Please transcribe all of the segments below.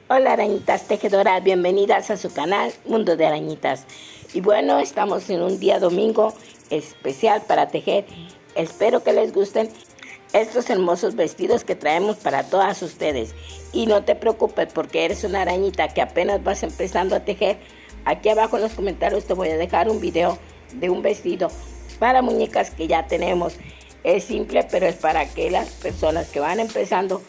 Hola arañitas tejedoras, bienvenidas a su canal Mundo de Arañitas. Y bueno, estamos en un día domingo especial para tejer. Espero que les gusten estos hermosos vestidos que traemos para todas ustedes. Y no te preocupes porque eres una arañita que apenas vas empezando a tejer. Aquí abajo en los comentarios te voy a dejar un video de un vestido para muñecas que ya tenemos. Es simple, pero es para que las personas que van empezando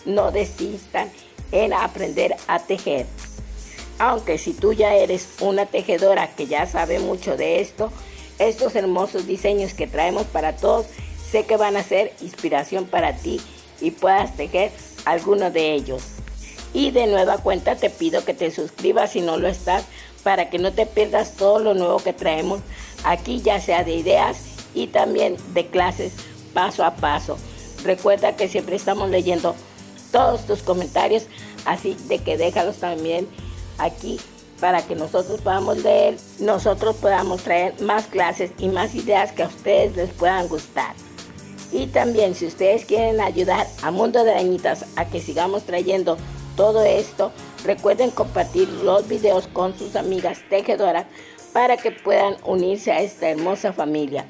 no desistan en aprender a tejer. Aunque si tú ya eres una tejedora que ya sabe mucho de esto, estos hermosos diseños que traemos para todos, sé que van a ser inspiración para ti y puedas tejer alguno de ellos. Y de nueva cuenta te pido que te suscribas si no lo estás, para que no te pierdas todo lo nuevo que traemos aquí, ya sea de ideas y también de clases paso a paso. Recuerda que siempre estamos leyendo todos tus comentarios, así de que déjalos también aquí para que nosotros podamos leer, nosotros podamos traer más clases y más ideas que a ustedes les puedan gustar. Y también si ustedes quieren ayudar a Mundo de Arañitas a que sigamos trayendo todo esto, recuerden compartir los videos con sus amigas tejedoras para que puedan unirse a esta hermosa familia.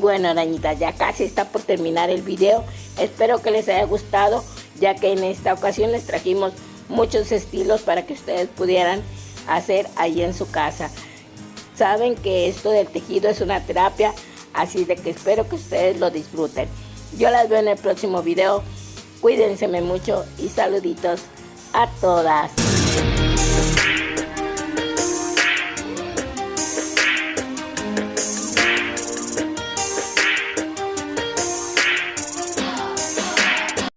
Bueno arañitas, ya casi está por terminar el video. Espero que les haya gustado, ya que en esta ocasión les trajimos muchos estilos para que ustedes pudieran hacer ahí en su casa. Saben que esto del tejido es una terapia, así de que espero que ustedes lo disfruten. Yo las veo en el próximo video. Cuídense mucho y saluditos a todas.